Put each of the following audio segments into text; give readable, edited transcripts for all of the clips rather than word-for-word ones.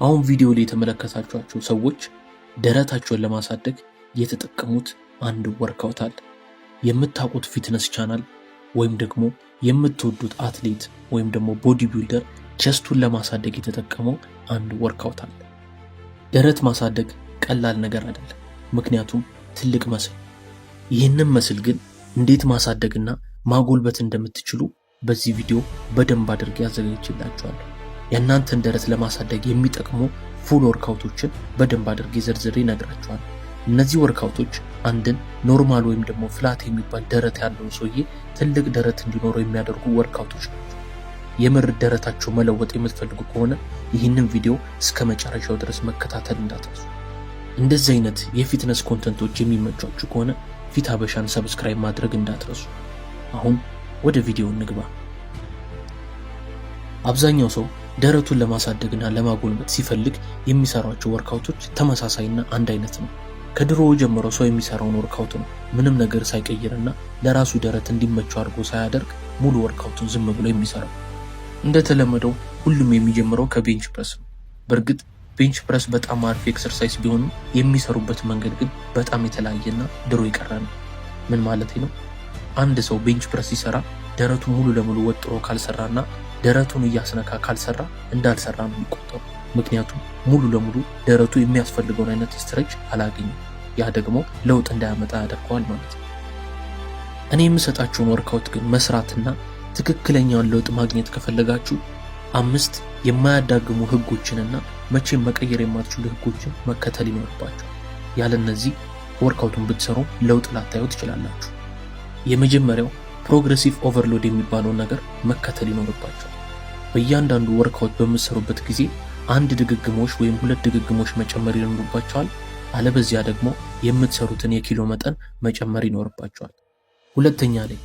አሁን ቪዲዮ ላይ የተመለከታችኋቸው ሰዎች ደረታቸውን ለማሳደግ የተጠቀሙት አንድ ወርክአውት አለ። የምታውቁት ፊትነስ ቻናል ወይም ደግሞ የምትወዱት አትሌት ወይም ደግሞ ቦዲ ቢልደር ቸስቱን ለማሳደግ የተጠቀመው አንድ ወርክአውት አለ። ደረት ማሳደግ ቀላል ነገር አይደለም፣ ምክንያቱም ትልቅ መስል። ይህንን መስል ግን እንዴት ማሳደግና ማጎልበት እንደምትችሉ በዚህ ቪዲዮ በደንብ አድርጌ አዘጋጅቼላችኋለሁ። የእናንተን ደረት ለማሳደግ የሚጠቅሙ ፉል ወርክአውቶችን በደንብ አድርጌ ዘርዝሬ እነግራችኋለሁ። እነዚህ ወርክአውቶች አንድን ኖርማል ወይም ደግሞ ፍላት የሚባል ደረት ያለው ሰውዬ ትልቅ ደረት እንዲኖረው የሚያደርጉ ወርክአውቶች ናቸው። የምር ደረታቸው መለወጥ የምትፈልጉ ከሆነ ይህንን ቪዲዮ እስከ መጨረሻው ድረስ መከታተል እንዳትረሱ። እንደዚህ አይነት የፊትነስ ኮንተንቶች የሚመቿችሁ ከሆነ ፊት ሀበሻን ሰብስክራይብ ማድረግ እንዳትረሱ። አሁን ወደ ቪዲዮ እንግባ። አብዛኛው ሰው ደረቱን ለማሳደግና ለማጎልበት ሲፈልግ የሚሰራቸው ወርክአውቶች ተመሳሳይና አንድ አይነት ነው። ከድሮ ጀምሮ ሰው የሚሰራውን ወርክአውት ነው ምንም ነገር ሳይቀይርና ለራሱ ደረት እንዲመቸው አድርጎ ሳያደርግ ሙሉ ወርክአውቱን ዝም ብሎ የሚሰራው። እንደተለመደው ሁሉም የሚጀምረው ከቤንች ፕረስ ነው። በእርግጥ ቤንች ፕረስ በጣም አሪፍ ኤክሰርሳይዝ ቢሆንም የሚሰሩበት መንገድ ግን በጣም የተለያየና ድሮ የቀረ ነው። ምን ማለት ነው? አንድ ሰው ቤንች ፕረስ ሲሰራ ደረቱ ሙሉ ለሙሉ ወጥሮ ካልሰራና ደረቱን እያስነካ ካልሰራ እንዳልሰራ ነው የሚቆጠሩ። ምክንያቱም ሙሉ ለሙሉ ደረቱ የሚያስፈልገውን አይነት ስትሬች አላገኘም። ያ ደግሞ ለውጥ እንዳያመጣ ያደርገዋል ማለት ነው። እኔ የምሰጣችሁን ወርክአውት ግን መስራትና ትክክለኛውን ለውጥ ማግኘት ከፈለጋችሁ 5 የማያዳግሙ ህጎችንና መቼም መቀየር የማትችሉ ህጎችን መከተል ይኖርባችሁ። ያለ እነዚህ ወርክአውቱን ብትሰሩ ለውጥ ላታዩ ትችላላችሁ። የመጀመሪያው ፕሮግሬሲቭ ኦቨርሎድ የሚባለው ነገር መከተል ይኖርባችኋል። በእያንዳንዱ ወርክአውት በምትሰሩበት ጊዜ 1 ድግግሞሽ ወይም 2 ድግግሞሽ መጨመር ይኖርባችኋል። አለበዚያ ደግሞ የምትሰሩትን የኪሎ መጠን መጨመር ይኖርባችኋል። ሁለተኛ ላይ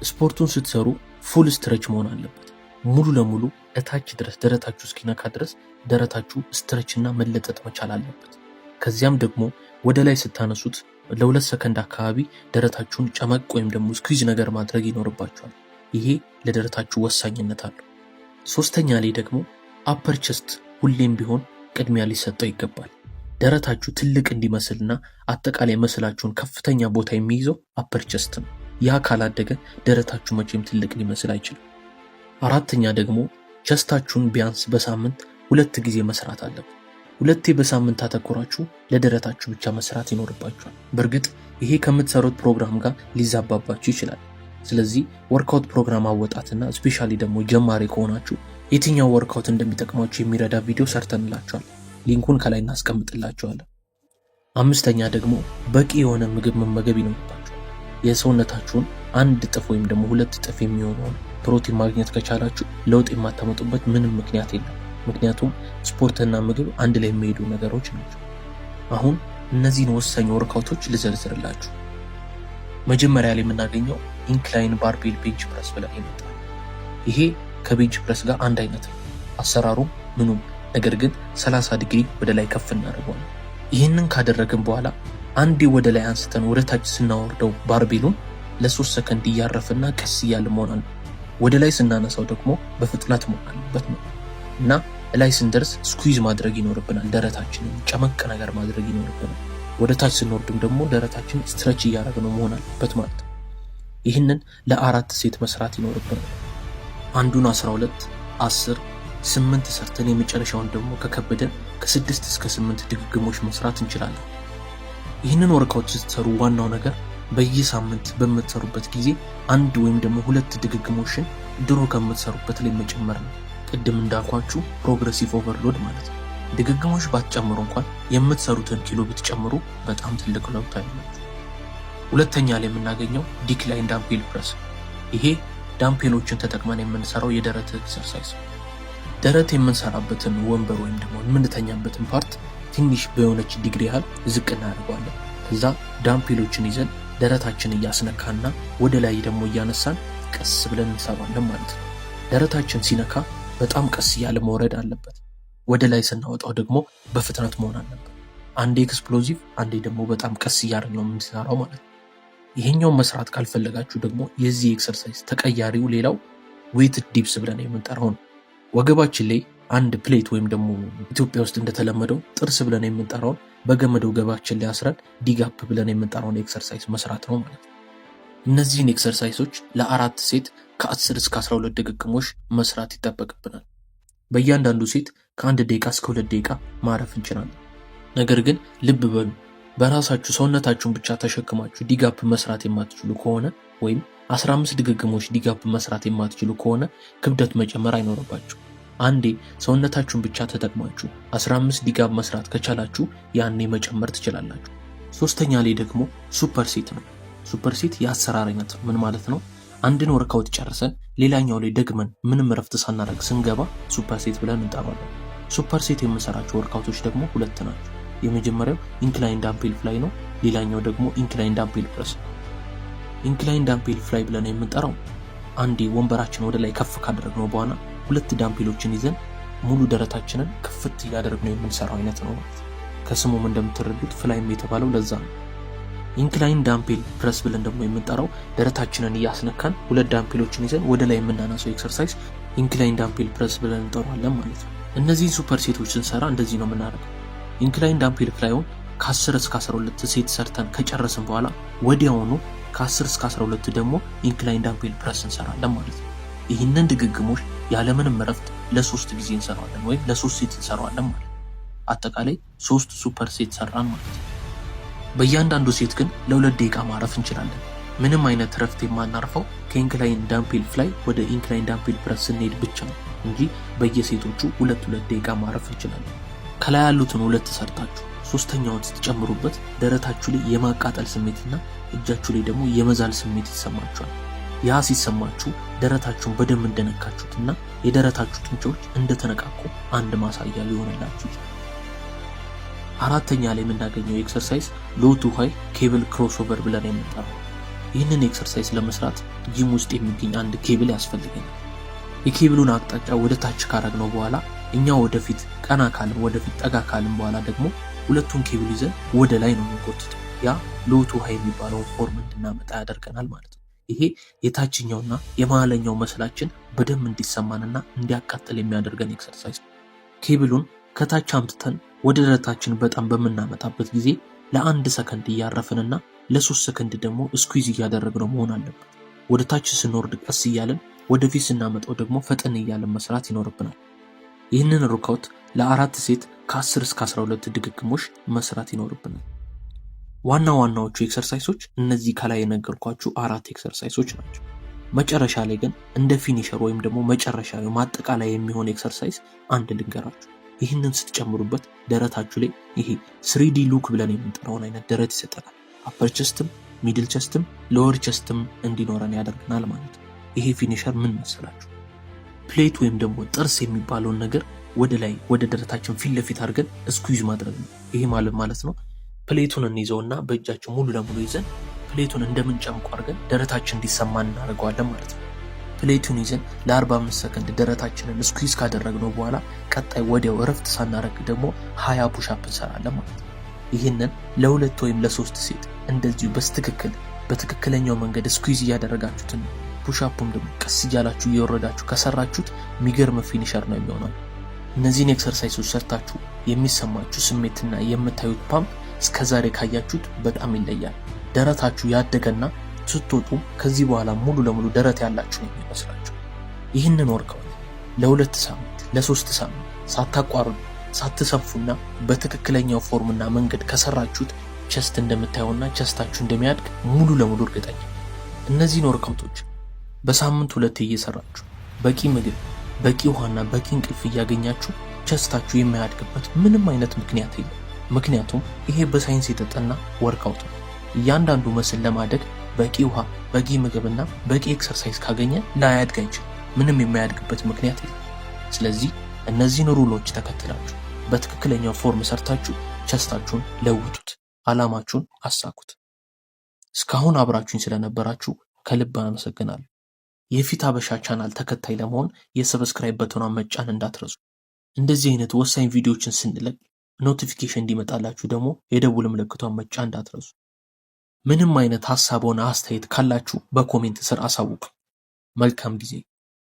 ስፖርቱን ስትሰሩ ፉል ስትሬች መሆን አለበት። ሙሉ ለሙሉ እታች ድረስ ደረታችሁ እስኪነካ ድረስ ደረታችሁ ስትሬችና መለጠጥ መቻል አለበት። ከዚያም ደግሞ ወደ ላይ ስታነሱት ለ2 ሰከንድ አካባቢ ደረታችሁን ጨመቅ ወይም ደግሞ ስኩዊዝ ነገር ማድረግ ይኖርባችኋል። ይሄ ለደረታችሁ ወሳኝነት አለው። ሶስተኛ ላይ ደግሞ አፐር ቸስት ሁሌም ቢሆን ቅድሚያ ሊሰጠው ይገባል። ደረታችሁ ትልቅ እንዲመስልና አጠቃላይ መስላችሁን ከፍተኛ ቦታ የሚይዘው አፐር ቸስት ነው። ያ ካላደገ ደረታችሁ መቼም ትልቅ ሊመስል አይችልም። አራተኛ ደግሞ ቸስታችሁን ቢያንስ በሳምንት 2 ጊዜ መስራት አለበት። 2 በሳምንት አተኮራችሁ ለደረታችሁ ብቻ መስራት ይኖርባችኋል። በእርግጥ ይሄ ከምትሰሩት ፕሮግራም ጋር ሊዛባባችሁ ይችላል። ስለዚህ ወርክአውት ፕሮግራም አወጣትና ስፔሻሊ ደግሞ ጀማሪ ከሆናችሁ የትኛው ወርክአውት እንደሚጠቅማችሁ የሚረዳ ቪዲዮ ሰርተንላችኋል። ሊንኩን ከላይ እናስቀምጥላችኋለን። 5ኛ ደግሞ በቂ የሆነ ምግብ መመገብ ይኖርባችኋል። የሰውነታችሁን 1 እጥፍ ወይም ደግሞ 2 እጥፍ የሚሆነውን ፕሮቲን ማግኘት ከቻላችሁ ለውጥ የማታመጡበት ምንም ምክንያት የለም። ምክንያቱም ስፖርትና ምግብ አንድ ላይ የሚሄዱ ነገሮች ናቸው። አሁን እነዚህን ወሳኝ ወርክአውቶች ልዘርዝርላችሁ። መጀመሪያ ላይ የምናገኘው ኢንክላይን ባርቤል ቤንች ፕረስ ብለን ይመጣል። ይሄ ከቤንች ፕረስ ጋር አንድ አይነት ነው አሰራሩም ምኑም፣ ነገር ግን 30 ዲግሪ ወደ ላይ ከፍ እናደርገዋለን። ይህንን ካደረግን በኋላ አንዴ ወደ ላይ አንስተን ወደ ታች ስናወርደው ባርቤሉን ለ3 ሰከንድ እያረፍና ቀስ እያለ መሆን አለ። ወደ ላይ ስናነሳው ደግሞ በፍጥነት መሆን አለበት ነው እና ላይ ስንደርስ ስኩዊዝ ማድረግ ይኖርብናል። ደረታችንን ጨመቅ ነገር ማድረግ ይኖርብናል። ወደ ታች ስንወርድም ደግሞ ደረታችን ስትሬች እያደረግነው መሆን አለበት ማለት ነው። ይህንን ለ4 ሴት መስራት ይኖርብናል። አንዱን 12፣ 10፣ 8 ሰርተን የመጨረሻውን ደግሞ ከከበደን ከ6 እስከ 8 ድግግሞች መስራት እንችላለን። ይህንን ወርክአውት ስትሰሩ ዋናው ነገር በየሳምንት በምትሰሩበት ጊዜ 1 ወይም ደግሞ 2 ድግግሞችን ድሮ ከምትሰሩበት ላይ መጨመር ነው። ቅድም እንዳልኳችሁ ፕሮግሬሲቭ ኦቨርሎድ ማለት ነው። ድግግሞች ባትጨምሩ እንኳን የምትሰሩትን ኪሎ ብትጨምሩ በጣም ትልቅ ለውጥ ታያላችሁ። ሁለተኛ ላይ የምናገኘው ዲክላይን ዳምፔል ፕረስ። ይሄ ዳምፔሎችን ተጠቅመን የምንሰራው የደረት ኤክሰርሳይዝ ነው። ደረት የምንሰራበትን ወንበር ወይም ደግሞ የምንተኛበትን ፓርት ትንሽ በሆነች ዲግሪ ያህል ዝቅ እናደርገዋለን። ከዛ ዳምፔሎችን ይዘን ደረታችን እያስነካና ወደ ላይ ደግሞ እያነሳን ቀስ ብለን እንሰራለን ማለት ነው። ደረታችን ሲነካ በጣም ቀስ እያለ መውረድ አለበት። ወደ ላይ ስናወጣው ደግሞ በፍጥነት መሆን አለበት። አንዴ ኤክስፕሎዚቭ፣ አንዴ ደግሞ በጣም ቀስ እያደረግን ነው የምንሰራው ማለት ነው። ይሄኛውን መስራት ካልፈለጋችሁ ደግሞ የዚህ ኤክሰርሳይዝ ተቀያሪው ሌላው ዌትድ ዲፕስ ብለን የምንጠራው ነው። ወገባችን ላይ አንድ ፕሌት ወይም ደግሞ ኢትዮጵያ ውስጥ እንደተለመደው ጥርስ ብለን የምንጠራውን በገመድ ወገባችን ላይ አስረን ዲጋፕ ብለን የምንጠራውን ኤክሰርሳይዝ መስራት ነው ማለት ነው። እነዚህን ኤክሰርሳይሶች ለአራት ሴት ከ10 እስከ 12 ድግግሞሽ መስራት ይጠበቅብናል። በእያንዳንዱ ሴት ከ1 ደቂቃ እስከ 2 ደቂቃ ማረፍ እንችላለን። ነገር ግን ልብ በሉ፣ በራሳችሁ ሰውነታችሁን ብቻ ተሸክማችሁ ዲጋፕ መስራት የማትችሉ ከሆነ ወይም 15 ድግግሞሽ ዲጋፕ መስራት የማትችሉ ከሆነ ክብደት መጨመር አይኖርባችሁ። አንዴ ሰውነታችሁን ብቻ ተጠቅማችሁ 15 ዲጋፕ መስራት ከቻላችሁ ያኔ መጨመር ትችላላችሁ። ሶስተኛ ላይ ደግሞ ሱፐር ሴት ነው። ሱፐር ሴት የአሰራር አይነት ምን ማለት ነው? አንድን ወርካውት ጨርሰን ሌላኛው ላይ ደግመን ምንም እረፍት ሳናደርግ ስንገባ ሱፐር ሴት ብለን እንጠራለን። ሱፐር ሴት የምንሰራቸው ወርካውቶች ደግሞ ሁለት ናቸው። የመጀመሪያው ኢንክላይን ዳምፔል ፍላይ ነው። ሌላኛው ደግሞ ኢንክላይን ዳምፔል ፕረስ ነው። ኢንክላይን ዳምፔል ፍላይ ብለን የምንጠራው አንዴ ወንበራችን ወደ ላይ ከፍ ካደረግነው በኋላ 2 ዳምፔሎችን ይዘን ሙሉ ደረታችንን ክፍት እያደረግነው የምንሰራው አይነት ነው ማለት ነው። ከስሙም እንደምትረዱት ፍላይም የተባለው ለዛ ነው። ኢንክላይን ዳምፔል ፕረስ ብለን ደግሞ የምንጠራው ደረታችንን እያስነካን 2 ዳምፔሎችን ይዘን ወደ ላይ የምናነሳው ኤክሰርሳይዝ ኢንክላይን ዳምፔል ፕረስ ብለን እንጠራዋለን ማለት ነው። እነዚህን ሱፐር ሴቶች ስንሰራ እንደዚህ ነው የምናደርገው። ኢንክላይን ዳምፔል ፍላይውን ከ10 እስከ 12 ሴት ሰርተን ከጨረስን በኋላ ወዲያውኑ ከ10 እስከ 12 ደግሞ ኢንክላይን ዳምፔል ፕረስ እንሰራለን ማለት ነው። ይህንን ድግግሞሽ ያለምንም እረፍት ለ3 ጊዜ እንሰራዋለን ወይም ለ3 ሴት እንሰራዋለን ማለት ነው። አጠቃላይ 3 ሱፐር ሴት ሰራን ማለት ነው። በእያንዳንዱ ሴት ግን ለ2 ደቂቃ ማረፍ እንችላለን። ምንም አይነት እረፍት የማናርፈው ከኢንክላይን ዳምፔል ፍላይ ወደ ኢንክላይን ዳምፔል ፕረስ ስንሄድ ብቻ ነው እንጂ በየሴቶቹ 2 ደቂቃ ማረፍ እንችላለን። ከላይ ያሉትን 2 ሰርታችሁ ሶስተኛውን ስትጨምሩበት ደረታችሁ ላይ የማቃጠል ስሜትና እጃችሁ ላይ ደግሞ የመዛል ስሜት ይሰማችኋል። ያ ሲሰማችሁ ደረታችሁን በደንብ እንደነካችሁትና የደረታችሁ ጡንቻዎች እንደተነቃቁ አንድ ማሳያ ሊሆንላችሁ ይችላል። አራተኛ ላይ የምናገኘው ኤክሰርሳይዝ ሎ ቱ ሃይ ኬብል ክሮስኦቨር ብለን የምንጠራው። ይህንን ኤክሰርሳይዝ ለመስራት ጂም ውስጥ የሚገኝ አንድ ኬብል ያስፈልገናል። የኬብሉን አቅጣጫ ወደ ታች ካረግነው በኋላ እኛ ወደፊት ቀና ካልን ወደፊት ጠጋ ካልን በኋላ ደግሞ ሁለቱን ኬብል ይዘን ወደ ላይ ነው የምንጎትተው። ያ ሎ ቱ ሃይ የሚባለውን ፎርም እንድናመጣ ያደርገናል ማለት ነው። ይሄ የታችኛውና የመሃለኛው መስላችን በደንብ እንዲሰማንና እንዲያቃጥል የሚያደርገን ኤክሰርሳይዝ ነው። ኬብሉን ከታች አምጥተን ወደ ደረታችን በጣም በምናመጣበት ጊዜ ለ1 ሰከንድ እያረፍንና ለ3 ሰከንድ ደግሞ ስኩዊዝ እያደረግነው መሆን አለበት። ወደ ታች ስንወርድ ቀስ እያለን ወደፊት ስናመጣው ደግሞ ፈጠን እያለን መስራት ይኖርብናል። ይህንን ወርክአውት ለ4 ሴት ከ10 እስከ 12 ድግግሞሽ መስራት ይኖርብናል። ዋናዎቹ ኤክሰርሳይሶች እነዚህ ከላይ የነገርኳችሁ 4 ኤክሰርሳይሶች ናቸው። መጨረሻ ላይ ግን እንደ ፊኒሸር ወይም ደግሞ መጨረሻ ማጠቃላይ የሚሆን ኤክሰርሳይዝ አንድ ልንገራችሁ። ይህንን ስትጨምሩበት ደረታችሁ ላይ ይሄ 3D ሉክ ብለን የምንጠራውን አይነት ደረት ይሰጠናል። አፐር ቸስትም ሚድል ቸስትም ሎወር ቸስትም እንዲኖረን ያደርገናል ማለት ነው። ይሄ ፊኒሸር ምን መሰላችሁ? ፕሌት ወይም ደግሞ ጥርስ የሚባለውን ነገር ወደ ላይ ወደ ደረታችን ፊት ለፊት አድርገን ስኩዊዝ ማድረግ ነው። ይሄ ማለት ነው ፕሌቱን እንይዘውና በእጃችን ሙሉ ለሙሉ ይዘን ፕሌቱን እንደምንጨምቁ አድርገን ደረታችን እንዲሰማን እናደርገዋለን ማለት ነው። ፕሌቱን ይዘን ለ45 ሰከንድ ደረታችንን ስኩዊዝ ካደረግነው በኋላ ቀጣይ ወዲያው እረፍት ሳናረግ ደግሞ 20 ፑሽአፕ እንሰራለን ማለት ነው። ይህንን ለ2 ወይም ለ3 ሴት እንደዚሁ በትክክለኛው መንገድ ስኩዊዝ እያደረጋችሁትን ፑሽአፑን ደግሞ ቀስ እያላችሁ እየወረዳችሁ ከሰራችሁት የሚገርም ፊኒሸር ነው የሚሆነው። እነዚህን ኤክሰርሳይሶች ሰርታችሁ የሚሰማችሁ ስሜትና የምታዩት ፓምፕ እስከዛሬ ካያችሁት በጣም ይለያል። ደረታችሁ ያደገና ስትወጡ ከዚህ በኋላ ሙሉ ለሙሉ ደረት ያላችሁ ነው የሚመስላችሁ። ይህንን ወርክአውት ለ2 ሳምንት ለ3 ሳምንት ሳታቋርጡ ሳትሰፉና በትክክለኛው ፎርምና መንገድ ከሰራችሁት ቸስት እንደምታዩና ቸስታችሁ እንደሚያድግ ሙሉ ለሙሉ እርግጠኛ። እነዚህን ወርክአውቶች በሳምንት 2 እየሰራችሁ በቂ ምግብ፣ በቂ ውሃና በቂ እንቅልፍ እያገኛችሁ ቸስታችሁ የማያድግበት ምንም አይነት ምክንያት የለም። ምክንያቱም ይሄ በሳይንስ የተጠና ወርክአውት ነው። እያንዳንዱ መስል ለማደግ በቂ ውሃ፣ በቂ ምግብና በቂ ኤክሰርሳይዝ ካገኘ ላያድግ አይችልም። ምንም የማያድግበት ምክንያት የለም። ስለዚህ እነዚህን ሩሎች ተከትላችሁ በትክክለኛው ፎርም ሰርታችሁ ቸስታችሁን ለውጡት፣ አላማችሁን አሳኩት። እስካሁን አብራችሁኝ ስለነበራችሁ ከልብ አመሰግናለሁ። የፊት ሀበሻ ቻናል ተከታይ ለመሆን የሰብስክራይብ በተኗን መጫን እንዳትረሱ። እንደዚህ አይነት ወሳኝ ቪዲዮዎችን ስንለቅ ኖቲፊኬሽን እንዲመጣላችሁ ደግሞ የደውል ምልክቷን መጫን እንዳትረሱ። ምንም አይነት ሐሳብ ሆነ አስተያየት ካላችሁ በኮሜንት ስር አሳውቁ። መልካም ጊዜ